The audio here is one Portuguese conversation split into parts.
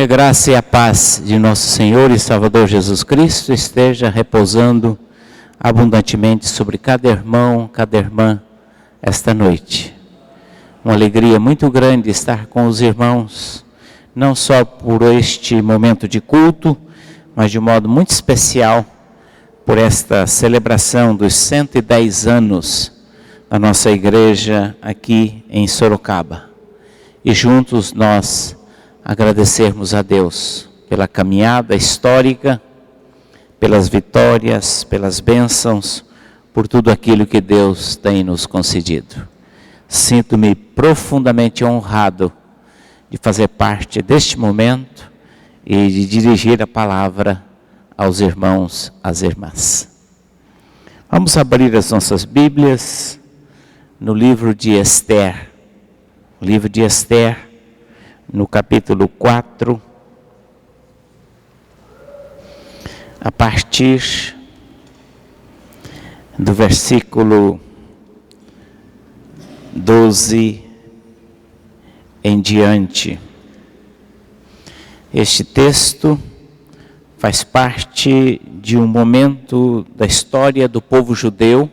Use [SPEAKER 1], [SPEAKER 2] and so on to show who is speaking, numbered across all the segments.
[SPEAKER 1] Que a graça e a paz de nosso Senhor e Salvador Jesus Cristo esteja repousando abundantemente sobre cada irmão, cada irmã esta noite. Uma alegria muito grande estar com os irmãos, não só por este momento de culto, mas de um modo muito especial por esta celebração dos 110 anos da nossa igreja aqui em Sorocaba. E juntos nós agradecermos a Deus pela caminhada histórica, pelas vitórias, pelas bênçãos, por tudo aquilo que Deus tem nos concedido. Sinto-me profundamente honrado de fazer parte deste momento e de dirigir a palavra aos irmãos, às irmãs. Vamos abrir as nossas Bíblias no livro de Esther. O livro de Esther, no capítulo 4, a partir do versículo 12 em diante. Este texto faz parte de um momento da história do povo judeu,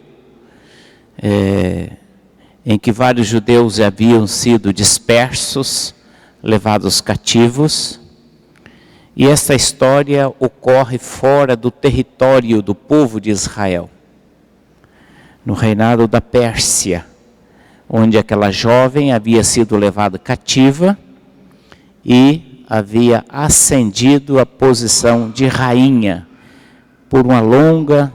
[SPEAKER 1] em que vários judeus haviam sido dispersos, levados cativos, e esta história ocorre fora do território do povo de Israel, no reinado da Pérsia, onde aquela jovem havia sido levada cativa e havia ascendido à posição de rainha por uma longa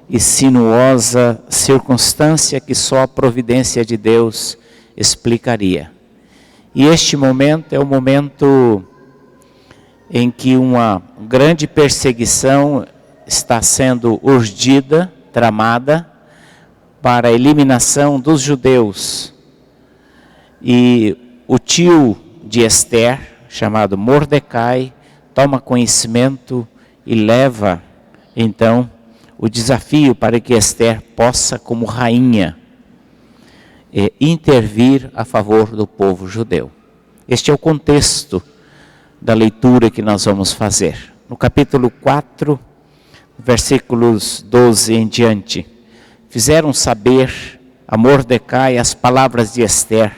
[SPEAKER 1] e sinuosa circunstância que só a providência de Deus explicaria. E este momento é o momento em que uma grande perseguição está sendo urdida, tramada, para a eliminação dos judeus. E o tio de Esther, chamado Mordecai, toma conhecimento e leva, então, o desafio para que Esther possa, como rainha, intervir a favor do povo judeu. Este é o contexto da leitura que nós vamos fazer. No capítulo 4, versículos 12 em diante, fizeram saber a Mordecai as palavras de Esther.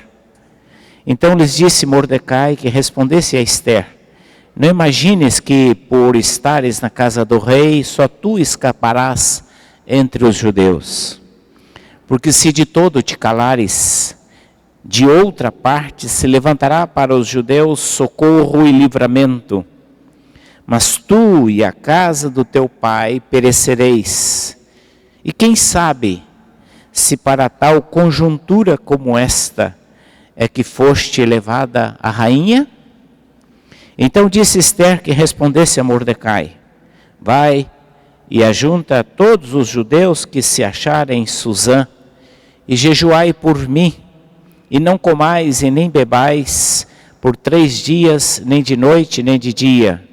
[SPEAKER 1] Então lhes disse Mordecai que respondesse a Esther: não imagines que por estares na casa do rei, só tu escaparás entre os judeus. Porque se de todo te calares, de outra parte se levantará para os judeus socorro e livramento. Mas tu e a casa do teu pai perecereis. E quem sabe, se para tal conjuntura como esta é que foste elevada a rainha? Então disse Esther que respondesse a Mordecai: vai e ajunta todos os judeus que se acharem em Susã, e jejuai por mim, e não comais e nem bebais por 3 dias, nem de noite, nem de dia.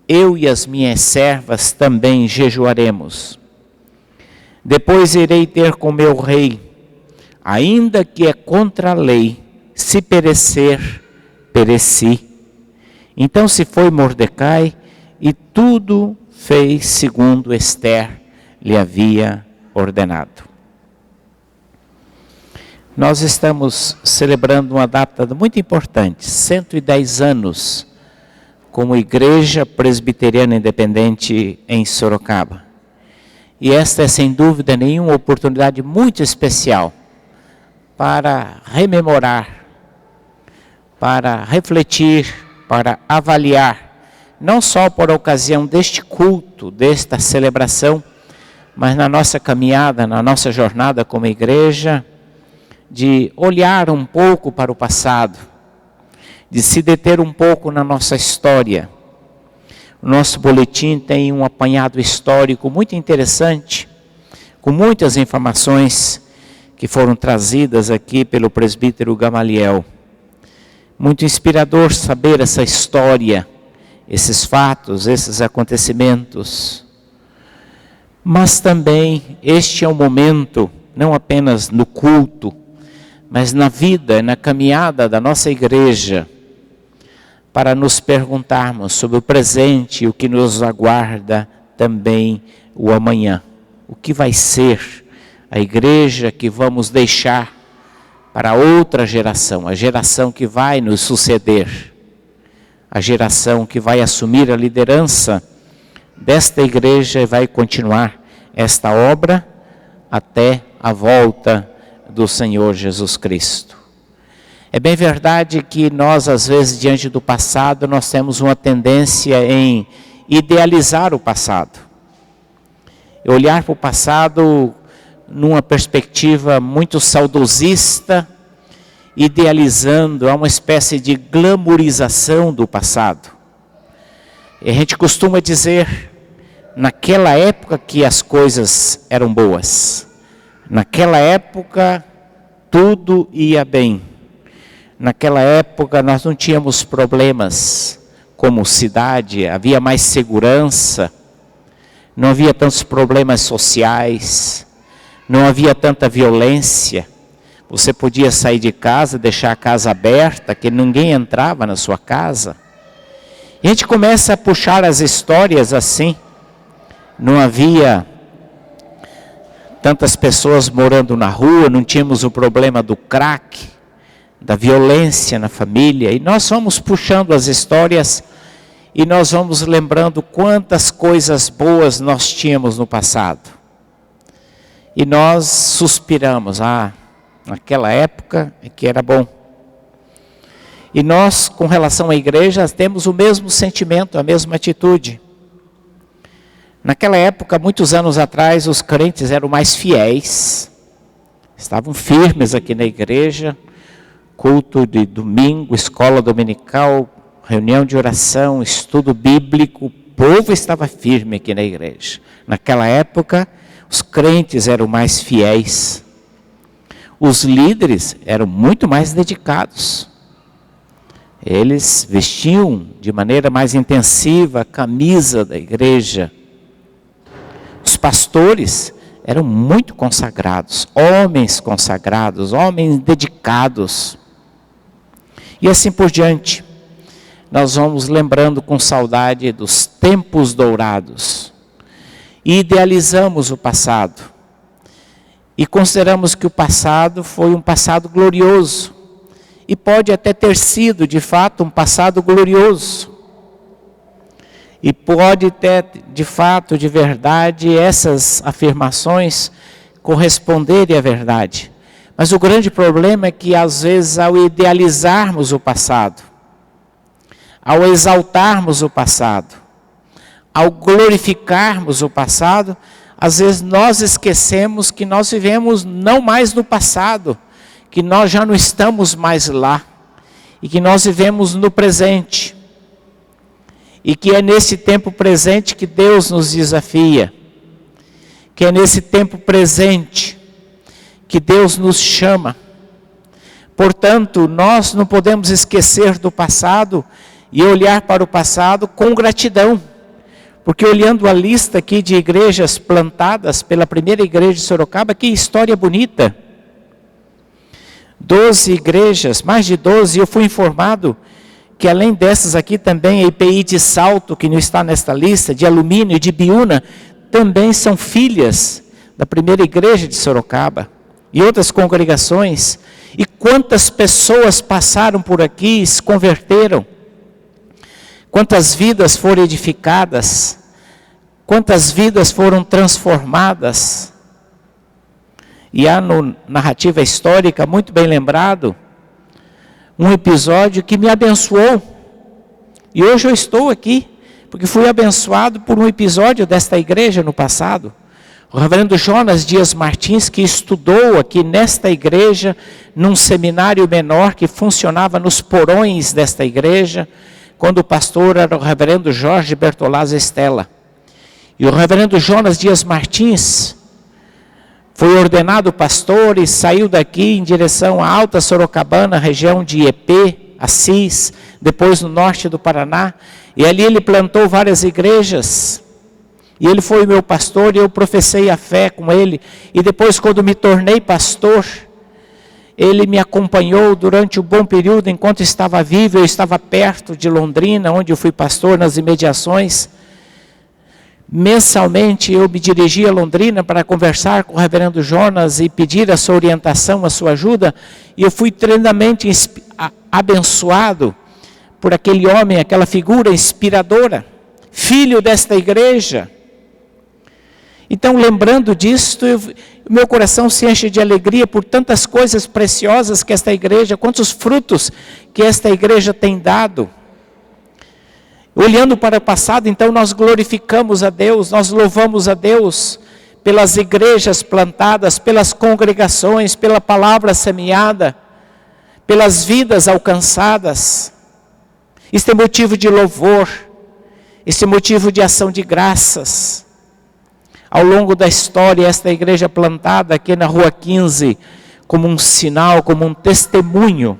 [SPEAKER 1] Eu e as minhas servas também jejuaremos. Depois irei ter com meu rei, ainda que é contra a lei, se perecer, pereci. Então se foi Mordecai, e tudo fez segundo Esther lhe havia ordenado. Nós estamos celebrando uma data muito importante, 110 anos, como Igreja Presbiteriana Independente em Sorocaba. E esta é, sem dúvida nenhuma, uma oportunidade muito especial para rememorar, para refletir, para avaliar, não só por ocasião deste culto, desta celebração, mas na nossa caminhada, na nossa jornada como igreja, de olhar um pouco para o passado, de se deter um pouco na nossa história. O nosso boletim tem um apanhado histórico muito interessante, com muitas informações que foram trazidas aqui pelo presbítero Gamaliel. Muito inspirador saber essa história, esses fatos, esses acontecimentos. Mas também este é um momento, não apenas no culto, mas na vida, na caminhada da nossa igreja, para nos perguntarmos sobre o presente e o que nos aguarda também o amanhã. O que vai ser a igreja que vamos deixar para outra geração, a geração que vai nos suceder, a geração que vai assumir a liderança desta igreja e vai continuar esta obra até a volta do Senhor Jesus Cristo. É bem verdade que nós, às vezes, diante do passado, nós temos uma tendência em idealizar o passado. Olhar para o passado numa perspectiva muito saudosista, idealizando, há uma espécie de glamourização do passado. E a gente costuma dizer, naquela época que as coisas eram boas, naquela época tudo ia bem, naquela época nós não tínhamos problemas como cidade, havia mais segurança, não havia tantos problemas sociais, não havia tanta violência, você podia sair de casa, deixar a casa aberta, que ninguém entrava na sua casa. E a gente começa a puxar as histórias assim, não havia tantas pessoas morando na rua, não tínhamos o problema do crack, da violência na família, e nós vamos puxando as histórias e nós vamos lembrando quantas coisas boas nós tínhamos no passado. E nós suspiramos, naquela época é que era bom. E nós, com relação à igreja, temos o mesmo sentimento, a mesma atitude. Naquela época, muitos anos atrás, os crentes eram mais fiéis, estavam firmes aqui na igreja, culto de domingo, escola dominical, reunião de oração, estudo bíblico, o povo estava firme aqui na igreja. Naquela época, os crentes eram mais fiéis, os líderes eram muito mais dedicados. Eles vestiam de maneira mais intensiva a camisa da igreja. Os pastores eram muito consagrados, homens dedicados. E assim por diante. Nós vamos lembrando com saudade dos tempos dourados. E idealizamos o passado. E consideramos que o passado foi um passado glorioso. E pode até ter sido, de fato, um passado glorioso. E pode ter, de fato, de verdade, essas afirmações corresponderem à verdade. Mas o grande problema é que, às vezes, ao idealizarmos o passado, ao exaltarmos o passado, ao glorificarmos o passado, às vezes nós esquecemos que nós vivemos não mais no passado, que nós já não estamos mais lá, e que nós vivemos no presente, e que é nesse tempo presente que Deus nos desafia, que é nesse tempo presente que Deus nos chama. Portanto, nós não podemos esquecer do passado e olhar para o passado com gratidão, porque olhando a lista aqui de igrejas plantadas pela primeira igreja de Sorocaba, que história bonita. 12 igrejas, mais de 12, eu fui informado que além dessas aqui também a IPI de Salto, que não está nesta lista, de Alumínio e de Biúna, também são filhas da primeira igreja de Sorocaba e outras congregações. E quantas pessoas passaram por aqui e se converteram, quantas vidas foram edificadas, quantas vidas foram transformadas. E há no Narrativa Histórica, muito bem lembrado, um episódio que me abençoou. E hoje eu estou aqui, porque fui abençoado por um episódio desta igreja no passado. O reverendo Jonas Dias Martins, que estudou aqui nesta igreja, num seminário menor que funcionava nos porões desta igreja, quando o pastor era o reverendo Jorge Bertolazzo Estela. E o reverendo Jonas Dias Martins foi ordenado pastor e saiu daqui em direção à Alta Sorocabana, região de Iepê, Assis, depois no norte do Paraná. E ali ele plantou várias igrejas. E ele foi meu pastor e eu professei a fé com ele. E depois, quando me tornei pastor, Ele me acompanhou durante um bom período, enquanto estava vivo. Eu estava perto de Londrina, onde eu fui pastor, nas imediações. Mensalmente eu me dirigia a Londrina para conversar com o reverendo Jonas e pedir a sua orientação, a sua ajuda. E eu fui tremendamente abençoado por aquele homem, aquela figura inspiradora, filho desta igreja. Então, lembrando disto, meu coração se enche de alegria por tantas coisas preciosas que esta igreja, quantos frutos que esta igreja tem dado. Olhando para o passado, então, nós glorificamos a Deus, nós louvamos a Deus pelas igrejas plantadas, pelas congregações, pela palavra semeada, pelas vidas alcançadas. Este é motivo de louvor, este é motivo de ação de graças. Ao longo da história, esta igreja plantada aqui na Rua 15, como um sinal, como um testemunho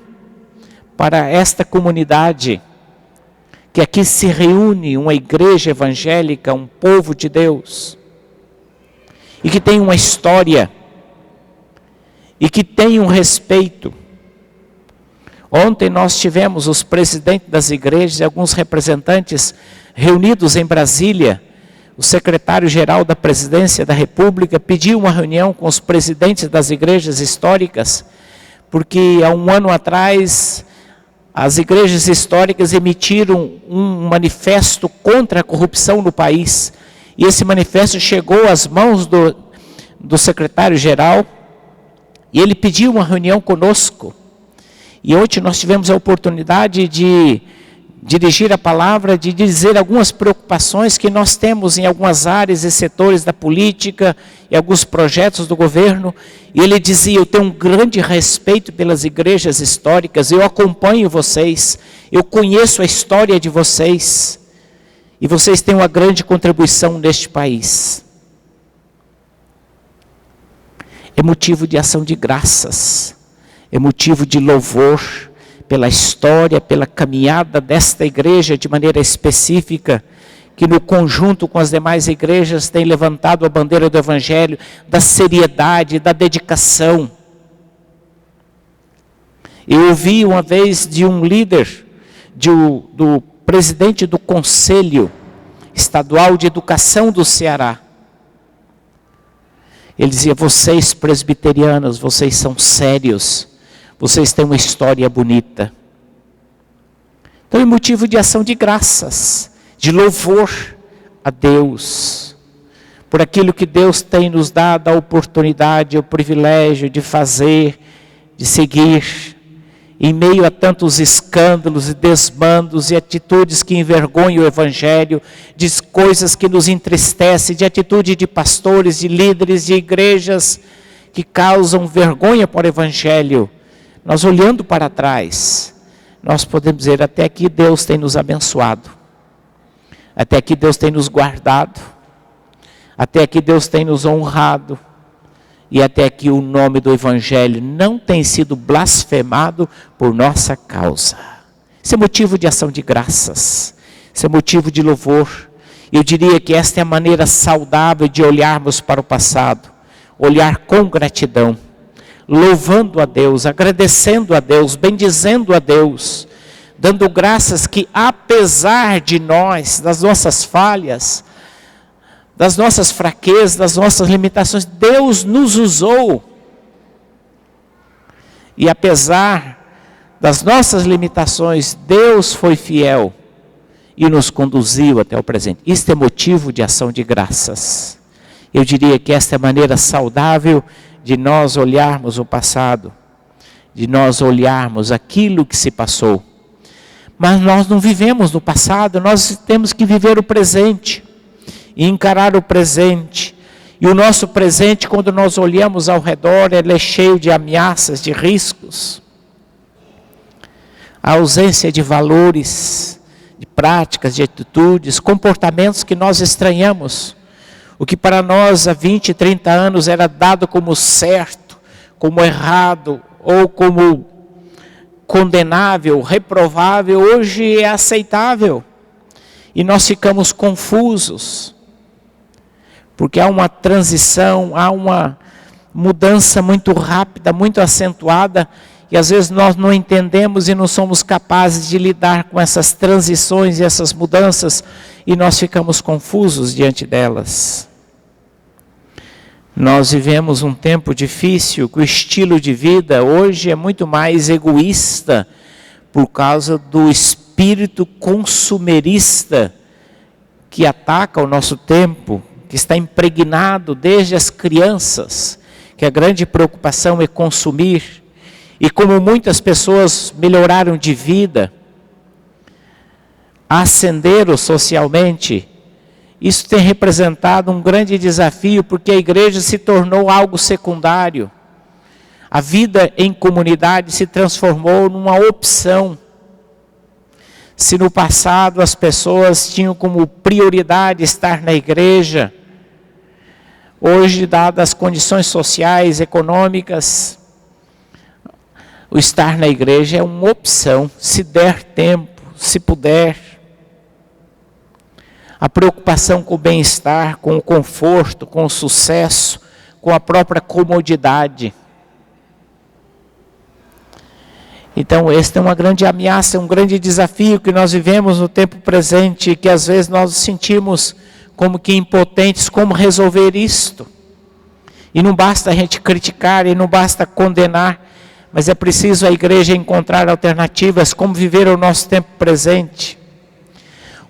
[SPEAKER 1] para esta comunidade, que aqui se reúne uma igreja evangélica, um povo de Deus, e que tem uma história, e que tem um respeito. Ontem nós tivemos os presidentes das igrejas e alguns representantes reunidos em Brasília. O secretário-geral da Presidência da República pediu uma reunião com os presidentes das igrejas históricas, porque há um ano atrás as igrejas históricas emitiram um manifesto contra a corrupção no país. E esse manifesto chegou às mãos do secretário-geral e ele pediu uma reunião conosco. E ontem nós tivemos a oportunidade de dirigir a palavra, de dizer algumas preocupações que nós temos em algumas áreas e setores da política e alguns projetos do governo. E ele dizia: eu tenho um grande respeito pelas igrejas históricas, eu acompanho vocês, eu conheço a história de vocês, e vocês têm uma grande contribuição neste país. É motivo de ação de graças, é motivo de louvor pela história, pela caminhada desta igreja de maneira específica, que no conjunto com as demais igrejas tem levantado a bandeira do Evangelho, da seriedade, da dedicação. Eu ouvi uma vez de um líder, do presidente do Conselho Estadual de Educação do Ceará. Ele dizia: vocês presbiterianos, vocês são sérios, vocês têm uma história bonita. Então é motivo de ação de graças, de louvor a Deus, por aquilo que Deus tem nos dado a oportunidade, o privilégio de fazer, de seguir, em meio a tantos escândalos e desmandos e atitudes que envergonham o Evangelho, de coisas que nos entristecem, de atitude de pastores, de líderes, de igrejas que causam vergonha para o Evangelho. Nós olhando para trás, nós podemos dizer: até aqui Deus tem nos abençoado, até aqui Deus tem nos guardado, até aqui Deus tem nos honrado, e até aqui o nome do Evangelho não tem sido blasfemado por nossa causa. Isso é motivo de ação de graças, isso é motivo de louvor. Eu diria que esta é a maneira saudável de olharmos para o passado, olhar com gratidão, louvando a Deus, agradecendo a Deus, bendizendo a Deus, dando graças que apesar de nós, das nossas falhas, das nossas fraquezas, das nossas limitações, Deus nos usou. E apesar das nossas limitações, Deus foi fiel e nos conduziu até o presente. Isto é motivo de ação de graças. Eu diria que esta é a maneira saudável de nós olharmos o passado, de nós olharmos aquilo que se passou. Mas nós não vivemos no passado, nós temos que viver o presente e encarar o presente. E o nosso presente, quando nós olhamos ao redor, ele é cheio de ameaças, de riscos. A ausência de valores, de práticas, de atitudes, comportamentos que nós estranhamos. O que para nós há 20, 30 anos era dado como certo, como errado, ou como condenável, reprovável, hoje é aceitável. E nós ficamos confusos, porque há uma transição, há uma mudança muito rápida, muito acentuada, e às vezes nós não entendemos e não somos capazes de lidar com essas transições e essas mudanças, e nós ficamos confusos diante delas. Nós vivemos um tempo difícil, que o estilo de vida hoje é muito mais egoísta, por causa do espírito consumerista que ataca o nosso tempo, que está impregnado desde as crianças, que a grande preocupação é consumir. E como muitas pessoas melhoraram de vida, ascenderam socialmente, isso tem representado um grande desafio, porque a igreja se tornou algo secundário. A vida em comunidade se transformou numa opção. Se no passado as pessoas tinham como prioridade estar na igreja, hoje, dadas as condições sociais, econômicas, o estar na igreja é uma opção, se der tempo, se puder. A preocupação com o bem-estar, com o conforto, com o sucesso, com a própria comodidade. Então, esta é uma grande ameaça, um grande desafio que nós vivemos no tempo presente, que às vezes nós nos sentimos como que impotentes, como resolver isto. E não basta a gente criticar, e não basta condenar, mas é preciso a igreja encontrar alternativas, como viver o nosso tempo presente.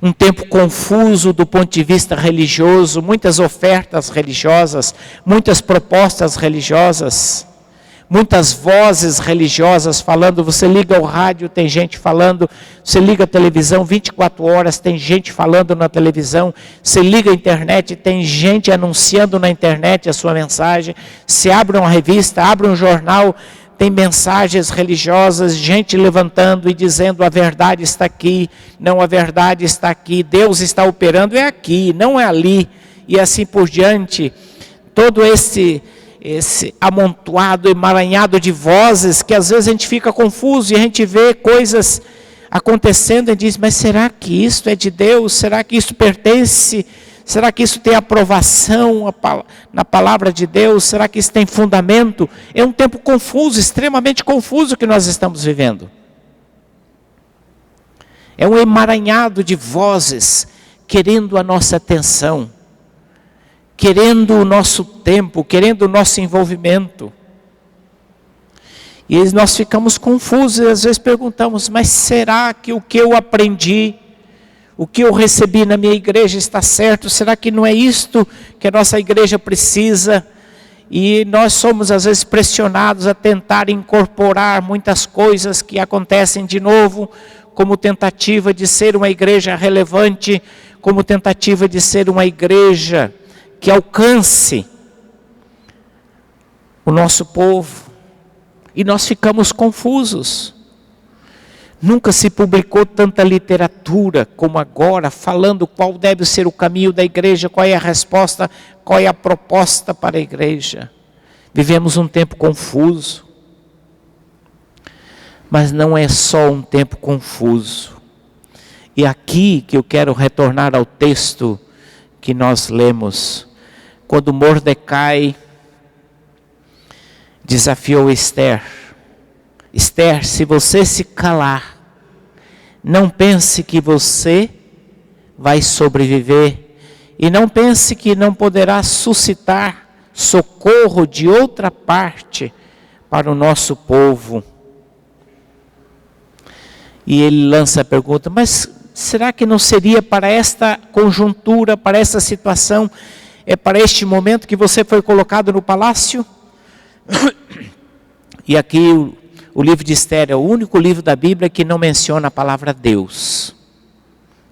[SPEAKER 1] Um tempo confuso do ponto de vista religioso, muitas ofertas religiosas, muitas propostas religiosas, muitas vozes religiosas falando. Você liga o rádio, tem gente falando. Você liga a televisão, 24 horas tem gente falando na televisão. Você liga a internet, tem gente anunciando na internet a sua mensagem. Você abre uma revista, abre um jornal, tem mensagens religiosas, gente levantando e dizendo: a verdade está aqui, não, a verdade está aqui, Deus está operando, é aqui, não é ali, e assim por diante. Todo esse amontoado, emaranhado de vozes, que às vezes a gente fica confuso, e a gente vê coisas acontecendo e diz: mas será que isso é de Deus? Será que isso pertence? Será que isso tem aprovação na palavra de Deus? Será que isso tem fundamento? É um tempo confuso, extremamente confuso que nós estamos vivendo. É um emaranhado de vozes querendo a nossa atenção, querendo o nosso tempo, querendo o nosso envolvimento. E nós ficamos confusos e às vezes perguntamos: mas será que o que eu aprendi, o que eu recebi na minha igreja está certo? Será que não é isto que a nossa igreja precisa? E nós somos às vezes pressionados a tentar incorporar muitas coisas que acontecem de novo, como tentativa de ser uma igreja relevante, como tentativa de ser uma igreja que alcance o nosso povo. E nós ficamos confusos. Nunca se publicou tanta literatura como agora, falando qual deve ser o caminho da igreja, qual é a resposta, qual é a proposta para a igreja. Vivemos um tempo confuso. Mas não é só um tempo confuso. E aqui que eu quero retornar ao texto que nós lemos, quando Mordecai desafiou Esther: Esther, se você se calar, não pense que você vai sobreviver, e não pense que não poderá suscitar socorro de outra parte para o nosso povo. E ele lança a pergunta: mas será que não seria para esta conjuntura, para esta situação, para este momento que você foi colocado no palácio? E aqui o livro de Esther é o único livro da Bíblia que não menciona a palavra Deus.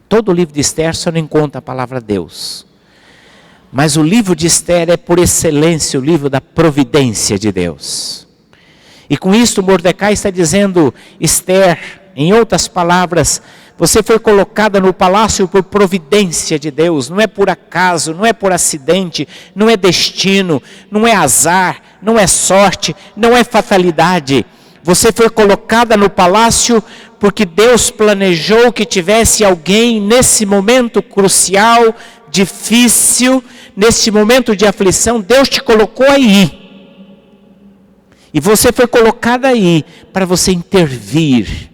[SPEAKER 1] Todo o livro de Esther só não encontra a palavra Deus. Mas o livro de Esther é por excelência o livro da providência de Deus. E com isso Mordecai está dizendo: Esther, em outras palavras, você foi colocada no palácio por providência de Deus. Não é por acaso, não é por acidente, não é destino, não é azar, não é sorte, não é fatalidade. Você foi colocada no palácio porque Deus planejou que tivesse alguém nesse momento crucial, difícil, nesse momento de aflição. Deus te colocou aí. E você foi colocado aí para você intervir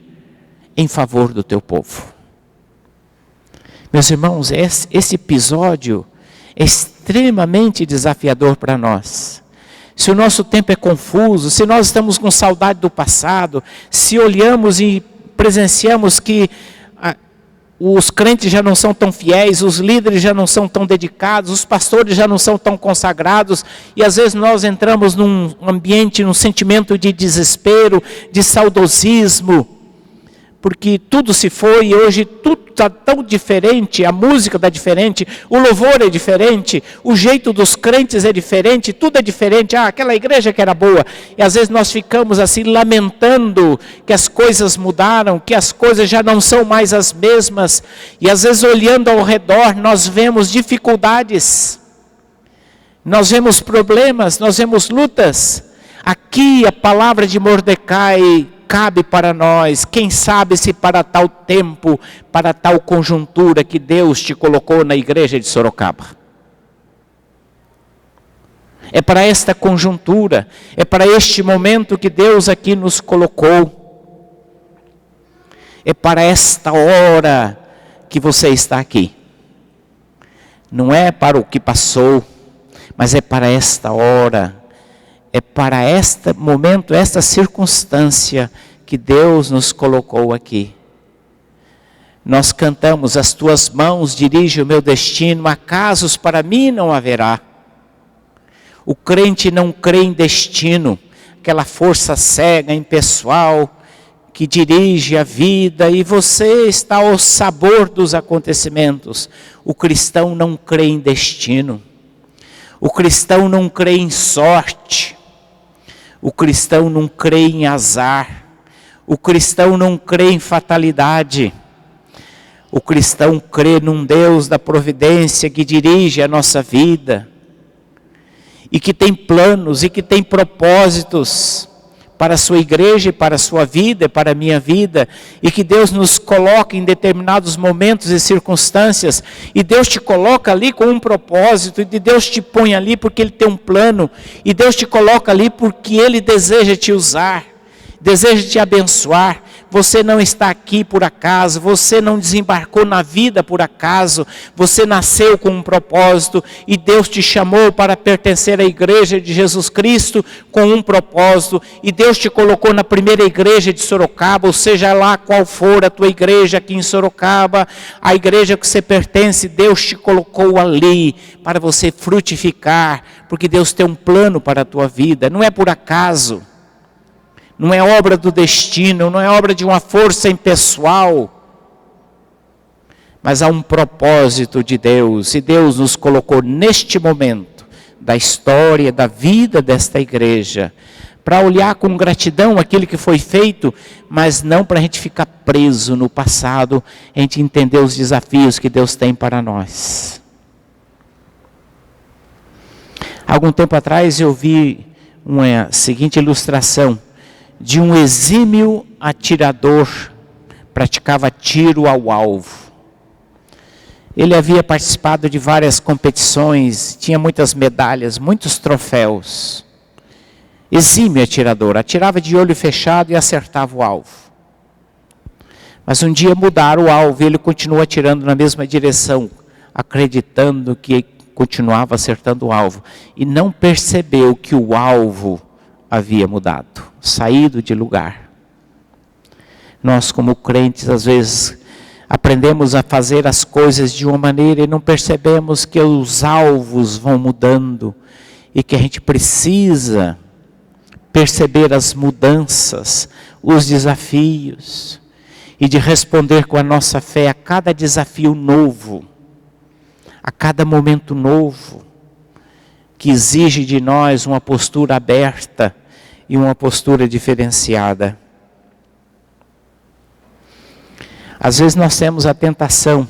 [SPEAKER 1] em favor do teu povo. Meus irmãos, esse episódio é extremamente desafiador para nós. Se o nosso tempo é confuso, se nós estamos com saudade do passado, se olhamos e presenciamos que os crentes já não são tão fiéis, os líderes já não são tão dedicados, os pastores já não são tão consagrados, e às vezes nós entramos num ambiente, num sentimento de desespero, de saudosismo, porque tudo se foi e hoje tudo está tão diferente, a música está diferente, o louvor é diferente, o jeito dos crentes é diferente, tudo é diferente. Aquela igreja que era boa, e às vezes nós ficamos assim lamentando que as coisas mudaram, que as coisas já não são mais as mesmas, e às vezes olhando ao redor nós vemos dificuldades, nós vemos problemas, nós vemos lutas. Aqui a palavra de Mordecai cabe para nós. Quem sabe se para tal tempo, para tal conjuntura que Deus te colocou na igreja de Sorocaba. É para esta conjuntura, é para este momento que Deus aqui nos colocou. É para esta hora que você está aqui. Não é para o que passou, mas é para esta hora. É para este momento, esta circunstância que Deus nos colocou aqui. Nós cantamos: as tuas mãos dirigem o meu destino, acasos para mim não haverá. O crente não crê em destino, aquela força cega, impessoal, que dirige a vida e você está ao sabor dos acontecimentos. O cristão não crê em destino. O cristão não crê em sorte. O cristão não crê em azar. O cristão não crê em fatalidade. O cristão crê num Deus da providência que dirige a nossa vida. E que tem planos e que tem propósitos para a sua igreja e para a sua vida e para a minha vida. E que Deus nos coloca em determinados momentos e circunstâncias. E Deus te coloca ali com um propósito. E Deus te põe ali porque Ele tem um plano. E Deus te coloca ali porque Ele deseja te usar. Deseja te abençoar. Você não está aqui por acaso, você não desembarcou na vida por acaso, você nasceu com um propósito e Deus te chamou para pertencer à igreja de Jesus Cristo com um propósito, e Deus te colocou na primeira igreja de Sorocaba, ou seja lá qual for a tua igreja aqui em Sorocaba, a igreja que você pertence, Deus te colocou ali para você frutificar, porque Deus tem um plano para a tua vida, não é por acaso. Não é obra do destino, não é obra de uma força impessoal, mas há um propósito de Deus, e Deus nos colocou neste momento da história, da vida desta igreja, para olhar com gratidão aquilo que foi feito, mas não para a gente ficar preso no passado, a gente entender os desafios que Deus tem para nós. Algum tempo atrás eu vi uma seguinte ilustração, de um exímio atirador, praticava tiro ao alvo. Ele havia participado de várias competições, tinha muitas medalhas, muitos troféus. Exímio atirador, atirava de olho fechado e acertava o alvo. Mas um dia mudaram o alvo e ele continuou atirando na mesma direção, acreditando que continuava acertando o alvo. E não percebeu que o alvo havia mudado, saído de lugar. Nós como crentes às vezes aprendemos a fazer as coisas de uma maneira e não percebemos que os alvos vão mudando e que a gente precisa perceber as mudanças, os desafios e de responder com a nossa fé a cada desafio novo, a cada momento novo que exige de nós uma postura aberta e uma postura diferenciada. Às vezes nós temos a tentação,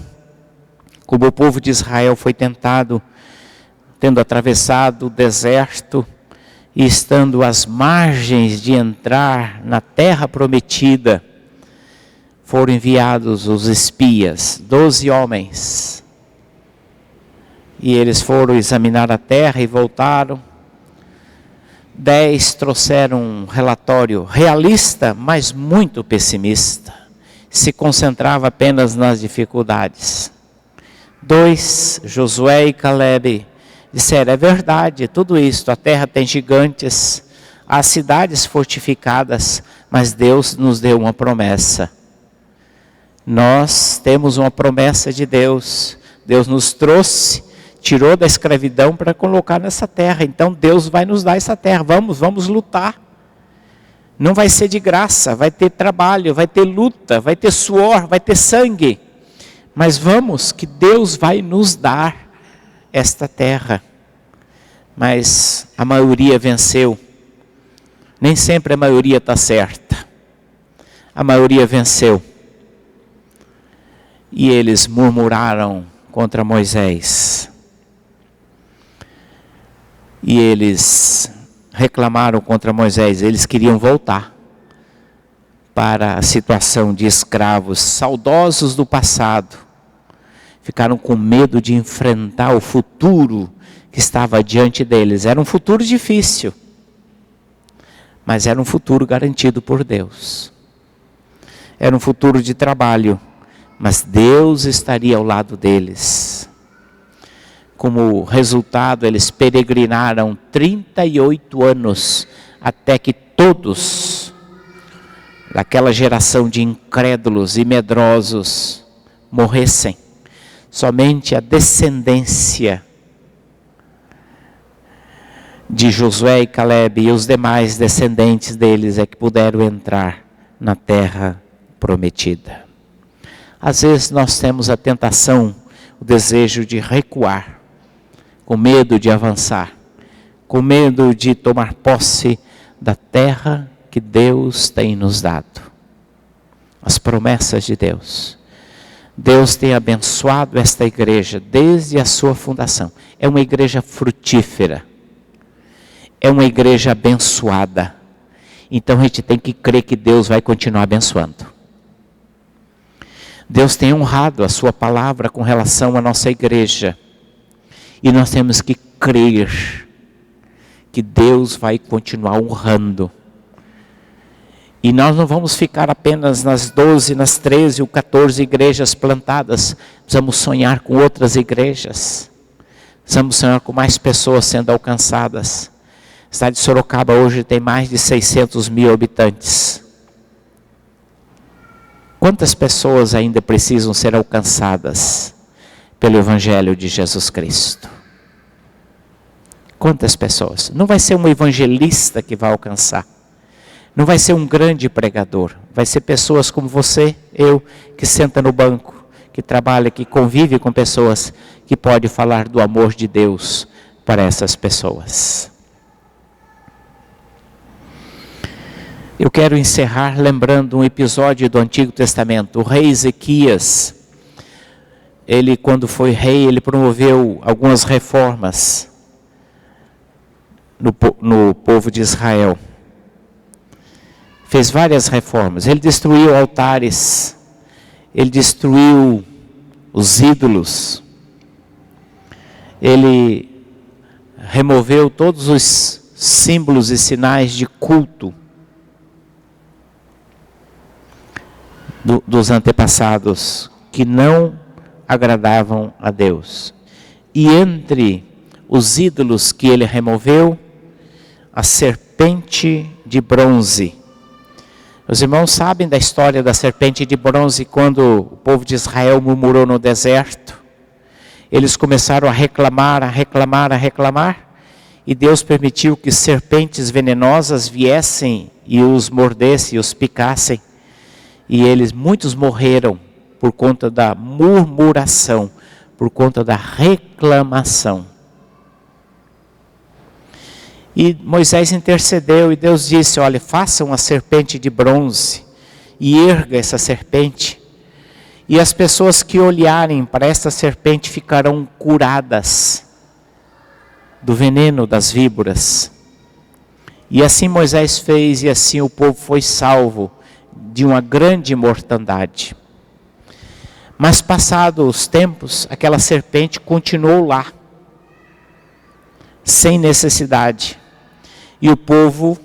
[SPEAKER 1] como o povo de Israel foi tentado, tendo atravessado o deserto e estando às margens de entrar na terra prometida, foram enviados os espias, 12 homens. E eles foram examinar a terra e voltaram. 10 trouxeram um relatório realista, mas muito pessimista. Se concentrava apenas nas dificuldades. 2, Josué e Caleb, disseram: é verdade, tudo isso, a terra tem gigantes, há cidades fortificadas, mas Deus nos deu uma promessa. Nós temos uma promessa de Deus. Deus nos trouxe, tirou da escravidão para colocar nessa terra. Então Deus vai nos dar essa terra. Vamos lutar. Não vai ser de graça, vai ter trabalho, vai ter luta, vai ter suor, vai ter sangue. Mas vamos, que Deus vai nos dar esta terra. Mas a maioria venceu. Nem sempre a maioria está certa. A maioria venceu. E eles murmuraram contra Moisés. E eles reclamaram contra Moisés. Eles queriam voltar para a situação de escravos, saudosos do passado. Ficaram com medo de enfrentar o futuro que estava diante deles. Era um futuro difícil, mas era um futuro garantido por Deus. Era um futuro de trabalho, mas Deus estaria ao lado deles. Como resultado, eles peregrinaram 38 anos, até que todos, daquela geração de incrédulos e medrosos, morressem. Somente a descendência de Josué e Caleb e os demais descendentes deles é que puderam entrar na terra prometida. Às vezes nós temos a tentação, o desejo de recuar, com medo de avançar, com medo de tomar posse da terra que Deus tem nos dado. As promessas de Deus. Deus tem abençoado esta igreja desde a sua fundação. É uma igreja frutífera. É uma igreja abençoada. Então a gente tem que crer que Deus vai continuar abençoando. Deus tem honrado a sua palavra com relação à nossa igreja. E nós temos que crer que Deus vai continuar honrando. E nós não vamos ficar apenas nas 12, nas 13 ou 14 igrejas plantadas. Precisamos sonhar com outras igrejas. Precisamos sonhar com mais pessoas sendo alcançadas. A cidade de Sorocaba hoje tem mais de 600 mil habitantes. Quantas pessoas ainda precisam ser alcançadas pelo Evangelho de Jesus Cristo? Quantas pessoas? Não vai ser um evangelista que vai alcançar. Não vai ser um grande pregador. Vai ser pessoas como você, eu, que senta no banco, que trabalha, que convive com pessoas, que pode falar do amor de Deus para essas pessoas. Eu quero encerrar lembrando um episódio do Antigo Testamento. O rei Ezequias, ele quando foi rei, ele promoveu algumas reformas no povo de Israel. Fez várias reformas. Ele destruiu altares, ele destruiu os ídolos, ele removeu todos os símbolos e sinais de culto dos antepassados que não agradavam a Deus. E entre os ídolos que ele removeu, a serpente de bronze. Os irmãos sabem da história da serpente de bronze, quando o povo de Israel murmurou no deserto. Eles começaram a reclamar, e Deus permitiu que serpentes venenosas viessem e os mordessem e os picassem. E muitos morreram por conta da murmuração, por conta da reclamação. E Moisés intercedeu e Deus disse: olha, faça uma serpente de bronze e erga essa serpente. E as pessoas que olharem para esta serpente ficarão curadas do veneno das víboras. E assim Moisés fez, e assim o povo foi salvo de uma grande mortandade. Mas passados os tempos, aquela serpente continuou lá, sem necessidade. E o povo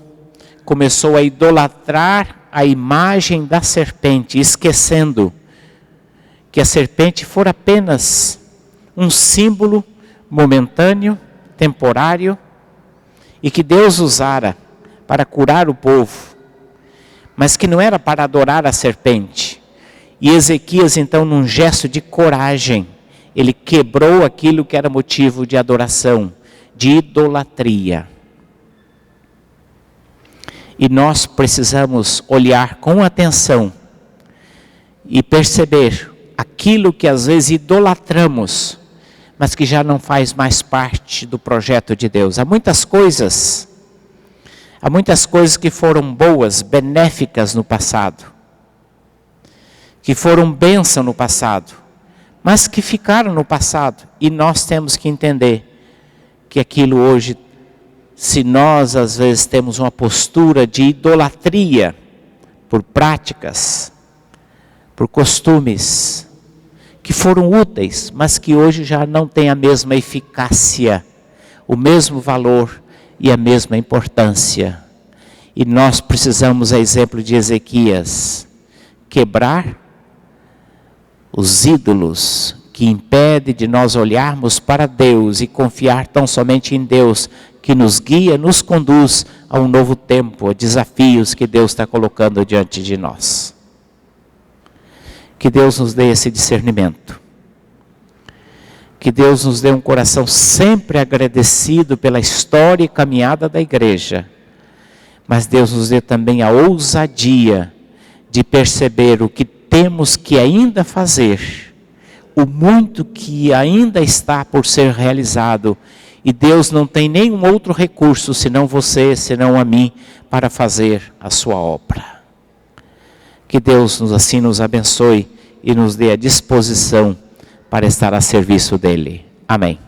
[SPEAKER 1] começou a idolatrar a imagem da serpente, esquecendo que a serpente fora apenas um símbolo momentâneo, temporário, e que Deus usara para curar o povo, mas que não era para adorar a serpente. E Ezequias, então, num gesto de coragem, ele quebrou aquilo que era motivo de adoração, de idolatria. E nós precisamos olhar com atenção e perceber aquilo que às vezes idolatramos, mas que já não faz mais parte do projeto de Deus. Há muitas coisas que foram boas, benéficas no passado, que foram bênção no passado, mas que ficaram no passado. E nós temos que entender que aquilo hoje, se nós às vezes temos uma postura de idolatria por práticas, por costumes que foram úteis, mas que hoje já não têm a mesma eficácia, o mesmo valor e a mesma importância. E nós precisamos, a exemplo de Ezequias, quebrar os ídolos que impedem de nós olharmos para Deus e confiar tão somente em Deus, que nos guia, nos conduz a um novo tempo, a desafios que Deus está colocando diante de nós. Que Deus nos dê esse discernimento. Que Deus nos dê um coração sempre agradecido pela história e caminhada da igreja. Mas Deus nos dê também a ousadia de perceber o que temos que ainda fazer, o muito que ainda está por ser realizado. E Deus não tem nenhum outro recurso, senão você, senão a mim, para fazer a sua obra. Que Deus assim nos abençoe e nos dê a disposição para estar a serviço dEle. Amém.